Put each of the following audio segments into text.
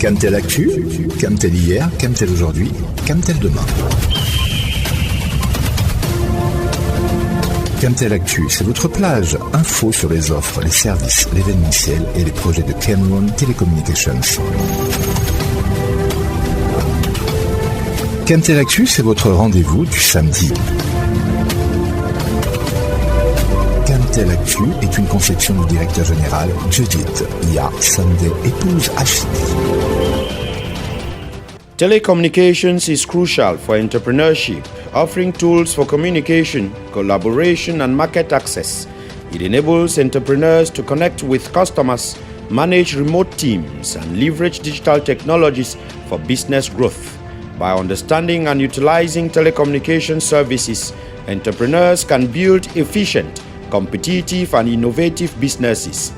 Camtel Actu, Camtel hier, Camtel aujourd'hui, Camtel demain. Camtel Actu, c'est votre plage. Info sur les offres, les services, l'événementiel et les projets de Cameroon Telecommunications. Camtel Actu, c'est votre rendez-vous du samedi. Camtel Actu est une conception du directeur général Judith Ya Sunday, épouse Ashidi. Telecommunications is crucial for entrepreneurship, offering tools for communication, collaboration, and market access. It enables entrepreneurs to connect with customers, manage remote teams, and leverage digital technologies for business growth. By understanding and utilizing telecommunication services, entrepreneurs can build efficient, competitive, and innovative businesses.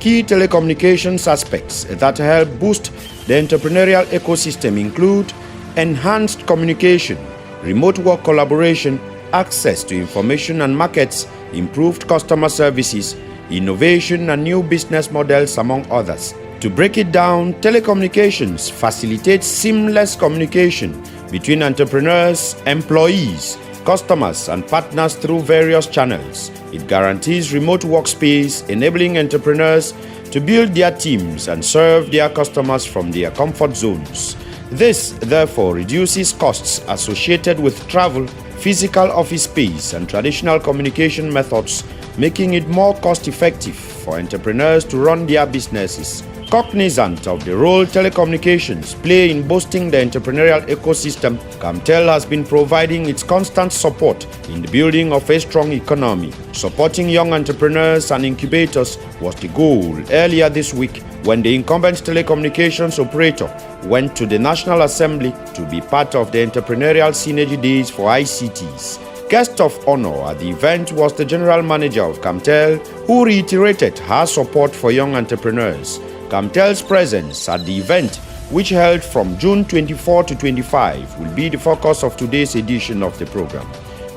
Key telecommunications aspects that help boost the entrepreneurial ecosystem include enhanced communication, remote work collaboration, access to information and markets, improved customer services, innovation and new business models, among others. To break it down, telecommunications facilitates seamless communication between entrepreneurs, employees, customers, and partners through various channels. It guarantees remote workspace, enabling entrepreneurs to build their teams and serve their customers from their comfort zones. This, therefore, reduces costs associated with travel, physical office space, and traditional communication methods, making it more cost-effective for entrepreneurs to run their businesses. Cognizant of the role telecommunications play in boosting the entrepreneurial ecosystem, Camtel has been providing its constant support in the building of a strong economy. Supporting young entrepreneurs and incubators was the goal earlier this week when the incumbent telecommunications operator went to the National Assembly to be part of the Entrepreneurial Synergy Days for ICTs. Guest of honor at the event was the General Manager of Camtel, who reiterated her support for young entrepreneurs. Camtel's presence at the event, which held from June 24 to 25, will be the focus of today's edition of the program.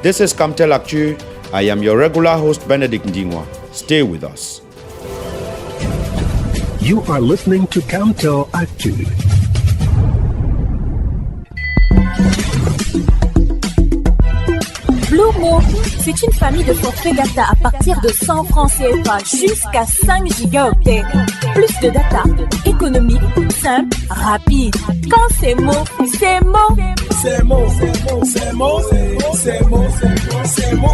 This is Camtel Actu. I am your regular host, Benedict Ndingwa. Stay with us. You are listening to Camtel Actu. Blue Mo, c'est une famille de forfaits data à partir de 100 francs CFA jusqu'à 5 gigaoctets. Plus de data, économique, simple, rapide. Quand c'est Mo, c'est Mo. C'est Mo, c'est Mo, c'est Mo, c'est Mo, c'est Mo, c'est Mo,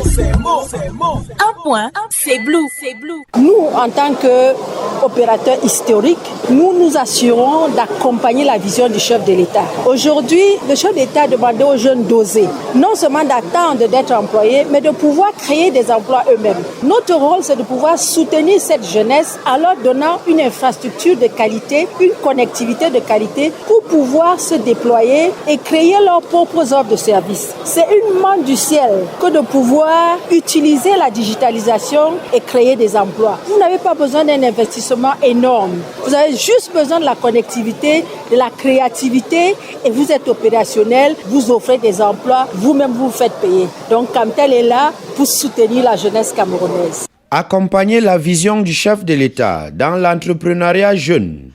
c'est Mo, c'est Mo. Un point, c'est Blue, c'est Blue. Nous, en tant qu'opérateurs historiques, nous assurons d'accompagner la vision du chef de l'État. Aujourd'hui, le chef d'État a demandé aux jeunes d'oser, non seulement d'attendre d'être employés, mais de pouvoir créer des emplois eux-mêmes. Notre rôle, c'est de pouvoir soutenir cette jeunesse en leur donnant une infrastructure de qualité, une connectivité de qualité pour pouvoir se déployer et créer leurs propres offres de services. C'est une manne du ciel que de pouvoir utiliser la digitalisation et créer des emplois. Vous n'avez pas besoin d'un investissement énorme. Vous avez juste besoin de la connectivité, de la créativité et vous êtes opérationnel, vous offrez des emplois, vous-même vous faites payer. Donc Camtel est là pour soutenir la jeunesse camerounaise. Accompagner la vision du chef de l'État dans l'entrepreneuriat jeune,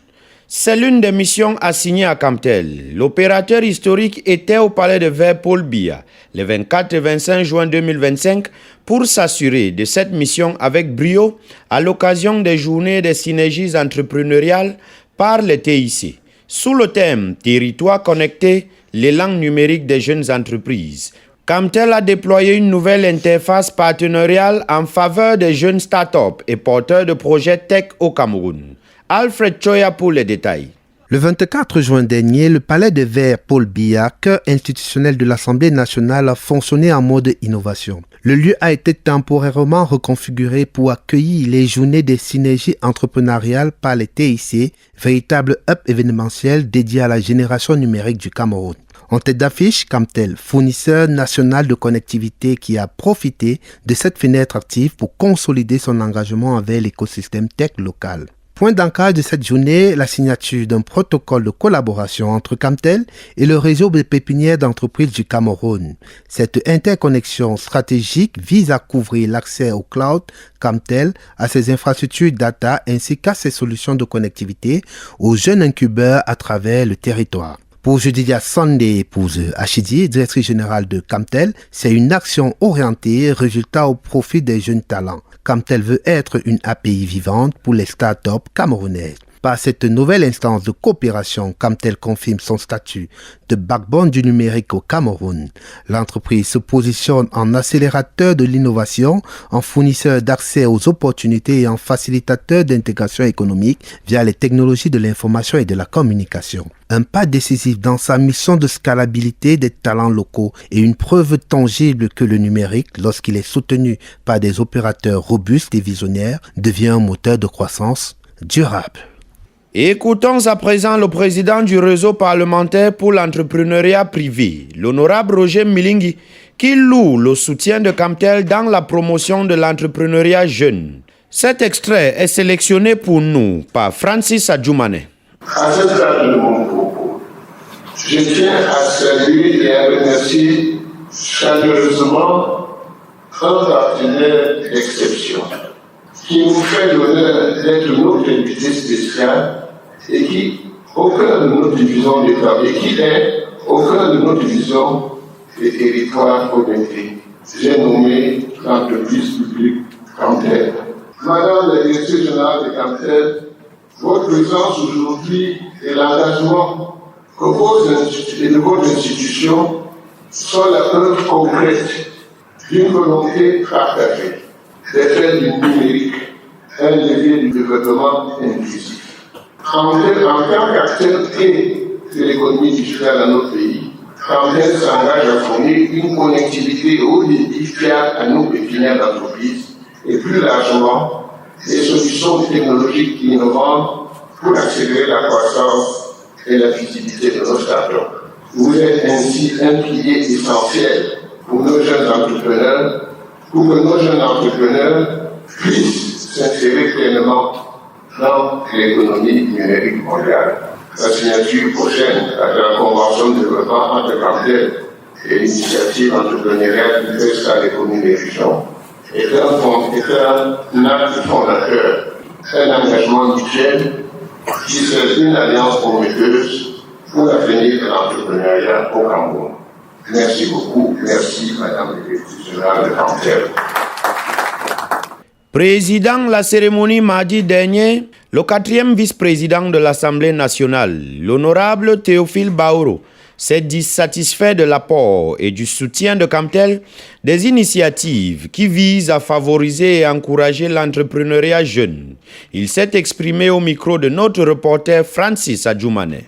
c'est l'une des missions assignées à Camtel. L'opérateur historique était au Palais de Verre Paul Biya le 24 et 25 juin 2025 pour s'assurer de cette mission avec brio à l'occasion des journées des synergies entrepreneuriales par le TIC. Sous le thème « Territoire connecté, l'élan numérique des jeunes entreprises », Camtel a déployé une nouvelle interface partenariale en faveur des jeunes startups et porteurs de projets tech au Cameroun. Alfred Choya pour les détails. Le 24 juin dernier, le Palais de Verre Paul Biya, cœur institutionnel de l'Assemblée nationale, a fonctionné en mode innovation. Le lieu a été temporairement reconfiguré pour accueillir les journées des synergies entrepreneuriales par les TIC, véritable hub événementiel dédié à la génération numérique du Cameroun. En tête d'affiche, Camtel, fournisseur national de connectivité qui a profité de cette fenêtre active pour consolider son engagement avec l'écosystème tech local. Point d'ancrage de cette journée, la signature d'un protocole de collaboration entre Camtel et le réseau des pépinières d'entreprises du Cameroun. Cette interconnexion stratégique vise à couvrir l'accès au cloud Camtel, à ses infrastructures data ainsi qu'à ses solutions de connectivité aux jeunes incubeurs à travers le territoire. Pour Jedidia Sunday, épouse Achidi, directrice générale de Camtel, c'est une action orientée résultat au profit des jeunes talents. Camtel veut être une API vivante pour les startups camerounaises. Par cette nouvelle instance de coopération, Camtel confirme son statut de backbone du numérique au Cameroun. L'entreprise se positionne en accélérateur de l'innovation, en fournisseur d'accès aux opportunités et en facilitateur d'intégration économique via les technologies de l'information et de la communication. Un pas décisif dans sa mission de scalabilité des talents locaux et une preuve tangible que le numérique, lorsqu'il est soutenu par des opérateurs robustes et visionnaires, devient un moteur de croissance durable. Écoutons à présent le président du réseau parlementaire pour l'entrepreneuriat privé, l'honorable Roger Milingi, qui loue le soutien de Camtel dans la promotion de l'entrepreneuriat jeune. Cet extrait est sélectionné pour nous par Francis Adjoumane. À cette fin de mon propos, je tiens à saluer et à remercier chaleureusement un partenaire d'exception qui nous fait l'honneur d'être notre invité spécial et qui, au cœur de notre division des travaux, et qui est au cœur de notre division des territoires connectés. J'ai nommé l'entreprise publique Camtel. Madame la directrice générale de Camtel, votre présence aujourd'hui et l'engagement de votre institution sont la preuve concrète d'une volonté partagée de faire du numérique un levier du développement inclusif. En tant qu'acteur clé de l'économie digitale dans notre pays, Camtel s'engage à fournir une connectivité haut débit fiable à nos pépinières d'entreprises et plus largement des solutions technologiques innovantes pour accélérer la croissance et la visibilité de nos startups. Vous êtes ainsi un pilier essentiel pour nos jeunes entrepreneurs, pour que nos jeunes entrepreneurs puissent s'insérer pleinement dans l'économie numérique mondiale. La signature prochaine à la Convention de développement entre Camtel et l'initiative entrepreneuriale qui fait ça l'économie des régions est un acte fondateur, un engagement mutuel qui serait une alliance prometteuse pour l'avenir de l'entrepreneuriat au Cameroun. Merci beaucoup. Merci, Madame la Directrice générale de Camtel. Président la cérémonie mardi dernier, le 4e vice-président de l'Assemblée nationale, l'honorable Théophile Baoro, s'est dit satisfait de l'apport et du soutien de Camtel, des initiatives qui visent à favoriser et encourager l'entrepreneuriat jeune. Il s'est exprimé au micro de notre reporter Francis Adjoumane.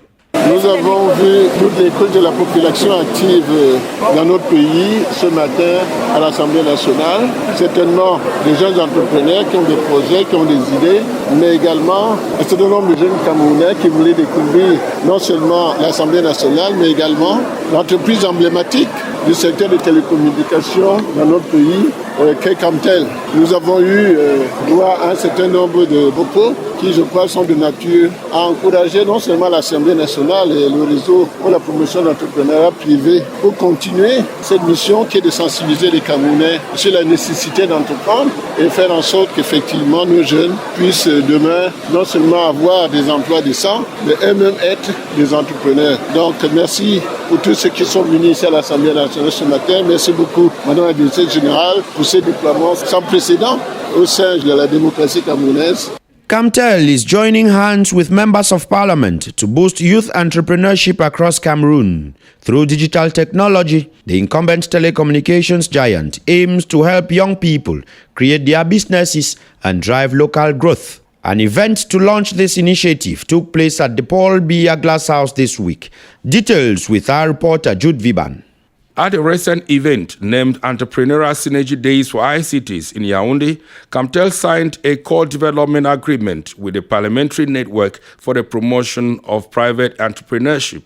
Nous avons vu toute l'écoute de la population active dans notre pays ce matin à l'Assemblée nationale. Certainement des jeunes entrepreneurs qui ont des projets, qui ont des idées, mais également un certain nombre de jeunes Camerounais qui voulaient découvrir non seulement l'Assemblée nationale, mais également l'entreprise emblématique du secteur des télécommunications dans notre pays, qu'est Camtel. Nous avons eu droit à un certain nombre de propos qui, je crois, sont de nature à encourager non seulement l'Assemblée nationale et le réseau pour la promotion de l'entrepreneuriat privé pour continuer cette mission qui est de sensibiliser les Camerounais sur la nécessité d'entreprendre et faire en sorte qu'effectivement nos jeunes puissent demain non seulement avoir des emplois décents, mais eux-mêmes être des entrepreneurs. Donc merci pour tous ceux qui sont venus ici à l'Assemblée nationale ce matin. Merci beaucoup, Madame la Directrice générale, pour ces déploiements sans précédent au sein de la démocratie camerounaise. Camtel is joining hands with members of parliament to boost youth entrepreneurship across Cameroon. Through digital technology, the incumbent telecommunications giant aims to help young people create their businesses and drive local growth. An event to launch this initiative took place at the Paul Biya Glass House this week. Details with our reporter Jude Viban. At a recent event named Entrepreneurial Synergy Days for ICTs in Yaoundé, Camtel signed a co-development agreement with the Parliamentary Network for the promotion of private entrepreneurship.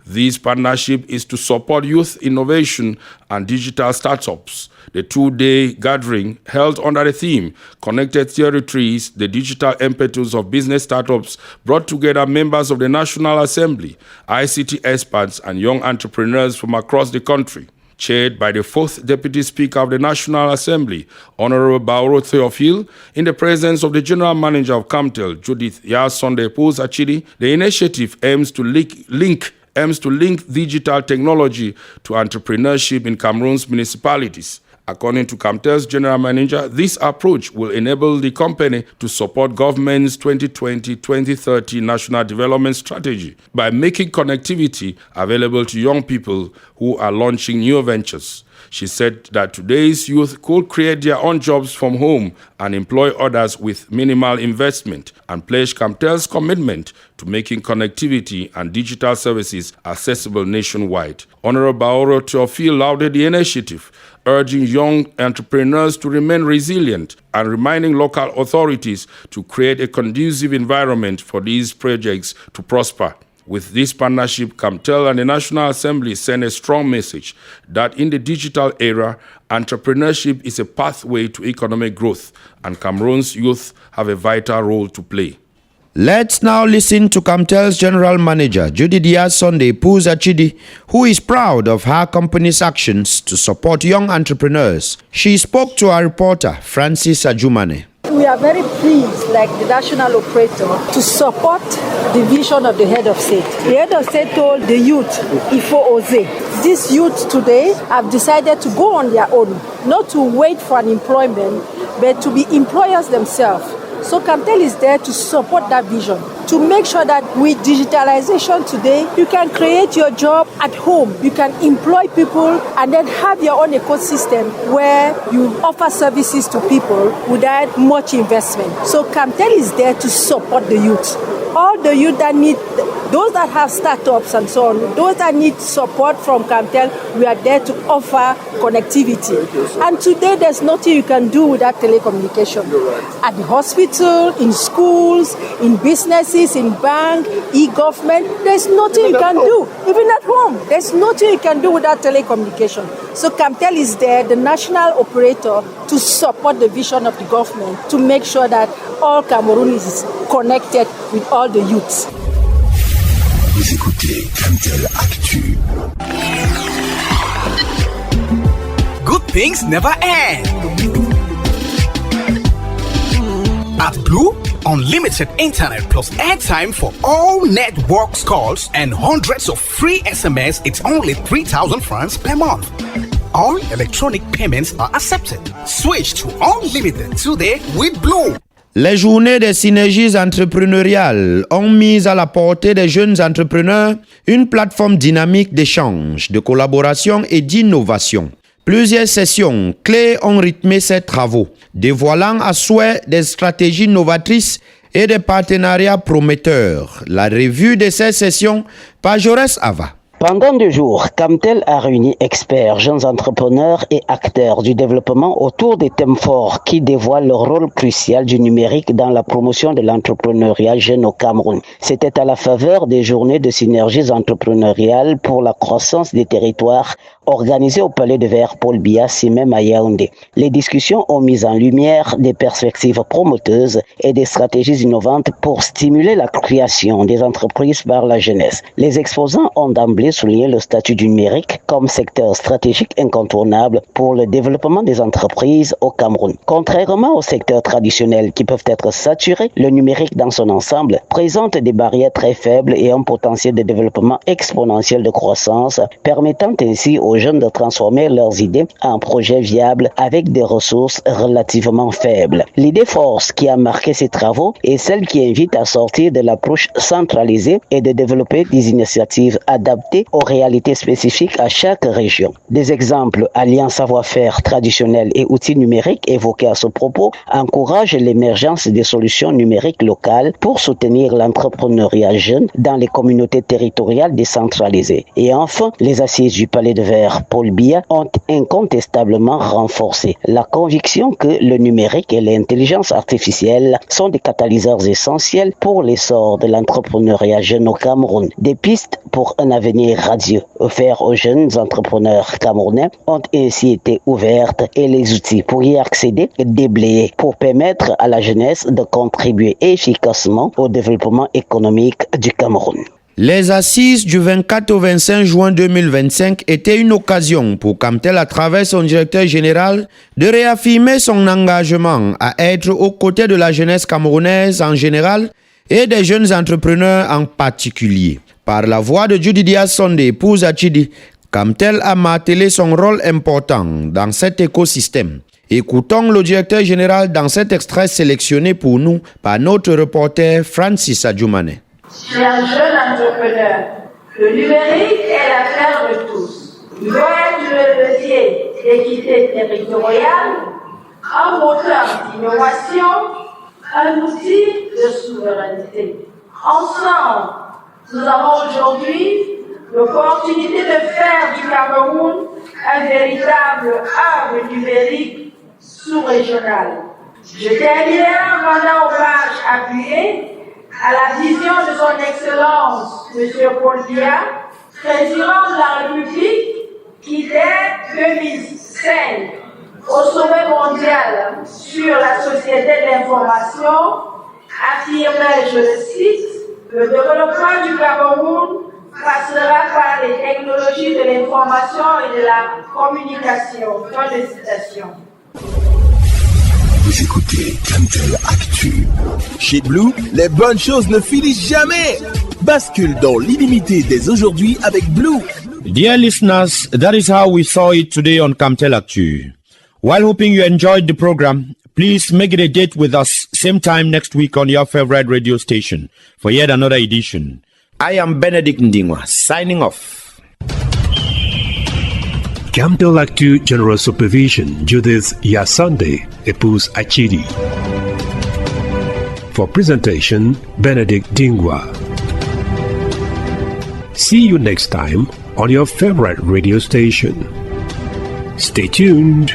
This partnership is to support youth innovation and digital startups. The two-day gathering, held under the theme Connected Territories, the Digital Impetus of Business Startups, brought together members of the National Assembly, ICT experts, and young entrepreneurs from across the country. Chaired by the 4th Deputy Speaker of the National Assembly, Honorable Bauro Theophile, in the presence of the General Manager of Camtel, Judith Yasunde Epos-Achidi, the initiative aims to link digital technology to entrepreneurship in Cameroon's municipalities. According to Camtel's General Manager, this approach will enable the company to support government's 2020-2030 National Development Strategy by making connectivity available to young people who are launching new ventures. She said that today's youth could create their own jobs from home and employ others with minimal investment, and pledged Camtel's commitment to making connectivity and digital services accessible nationwide. Honorable Bauro Theophile lauded the initiative, urging young entrepreneurs to remain resilient and reminding local authorities to create a conducive environment for these projects to prosper. With this partnership, Camtel and the National Assembly send a strong message that in the digital era, entrepreneurship is a pathway to economic growth, and Cameroon's youth have a vital role to play. Let's now listen to Camtel's General Manager, Judith Yasunde Epos-Achidi, who is proud of her company's actions to support young entrepreneurs. She spoke to our reporter, Francis Ajumane. We are very pleased, like the national operator, to support the vision of the head of state. The head of state told the youth, Ifo Oze, these youth today have decided to go on their own, not to wait for an employment, but to be employers themselves. So Camtel is there to support that vision, to make sure that with digitalization today, you can create your job at home. You can employ people and then have your own ecosystem where you offer services to people without much investment. So Camtel is there to support the youth. All the youth that need, those that have startups and so on, those that need support from Camtel, we are there to offer connectivity. And today there's nothing you can do without telecommunication. At the hospital, in schools, in businesses, in bank, e-government, there's nothing you can do. Even at home, there's nothing you can do without telecommunication. So Camtel is there, the national operator, to support the vision of the government, to make sure that all Cameroonese is connected with all the youths. Vous écoutez Camtel Actu. Good things never end. At Blue, unlimited internet plus airtime for all networks calls and hundreds of free SMS. It's only 3,000 francs per month. All electronic payments are accepted. Switch to unlimited today with Blue. Les journées des synergies entrepreneuriales ont mis à la portée des jeunes entrepreneurs une plateforme dynamique d'échange, de collaboration et d'innovation. Plusieurs sessions clés ont rythmé ces travaux, dévoilant à souhait des stratégies novatrices et des partenariats prometteurs. La revue de ces sessions par Jaurès Ava. Pendant 2 jours, Camtel a réuni experts, jeunes entrepreneurs et acteurs du développement autour des thèmes forts qui dévoilent le rôle crucial du numérique dans la promotion de l'entrepreneuriat jeune au Cameroun. C'était à la faveur des journées de synergies entrepreneuriales pour la croissance des territoires organisées au Palais de Verre Paul Biya, même à Yaoundé. Les discussions ont mis en lumière des perspectives promoteuses et des stratégies innovantes pour stimuler la création des entreprises par la jeunesse. Les exposants ont d'emblée souligné le statut du numérique comme secteur stratégique incontournable pour le développement des entreprises au Cameroun. Contrairement aux secteurs traditionnels qui peuvent être saturés, le numérique dans son ensemble présente des barrières très faibles et un potentiel de développement exponentiel de croissance, permettant ainsi aux jeunes de transformer leurs idées en projets viables avec des ressources relativement faibles. L'idée force qui a marqué ces travaux est celle qui invite à sortir de l'approche centralisée et de développer des initiatives adaptées aux réalités spécifiques à chaque région. Des exemples alliant savoir-faire traditionnel et outils numériques évoqués à ce propos encouragent l'émergence des solutions numériques locales pour soutenir l'entrepreneuriat jeune dans les communautés territoriales décentralisées. Et enfin, les assises du Palais de Verre Paul Biya ont incontestablement renforcé la conviction que le numérique et l'intelligence artificielle sont des catalyseurs essentiels pour l'essor de l'entrepreneuriat jeune au Cameroun. Des pistes pour un avenir les radios offerts aux jeunes entrepreneurs camerounais ont ainsi été ouvertes et les outils pour y accéder déblayés pour permettre à la jeunesse de contribuer efficacement au développement économique du Cameroun. Les assises du 24 au 25 juin 2025 étaient une occasion pour Camtel, à travers son directeur général, de réaffirmer son engagement à être aux côtés de la jeunesse camerounaise en général et des jeunes entrepreneurs en particulier. Par la voix de Judy Diaz-Sonde, épouse Achidi, Camtel a martelé son rôle important dans cet écosystème. Écoutons le directeur général dans cet extrait sélectionné pour nous par notre reporter Francis Adjoumane. Chers jeunes entrepreneurs, le numérique est l'affaire de tous. Il doit être le levier d'équité territoriale, un moteur d'innovation, un outil de souveraineté. Ensemble, nous avons aujourd'hui l'opportunité de faire du Cameroun un véritable hub numérique sous-régional. Je terminerai en rendant hommage appuyé à la vision de son Excellence, M. Paul Biya, président de la République, qui dès 2005, au sommet mondial sur la société de l'information, affirmait, je le cite, le développement du Cameroun passera par les technologies de l'information et de la communication. Fin de citation. Vous écoutez Camtel Actu. Chez Blue, les bonnes choses ne finissent jamais. Bascule dans l'illimité dès aujourd'hui avec Blue. Dear listeners, that is how we saw it today on Camtel Actu. While hoping you enjoyed the program, please make it a date with us same time next week on your favorite radio station for yet another edition. I am Benedict Ndingwa, signing off. Camtel Actu General Supervision, Judith Yasande, épouse Achidi. For presentation, Benedict Dingwa. See you next time on your favorite radio station. Stay tuned.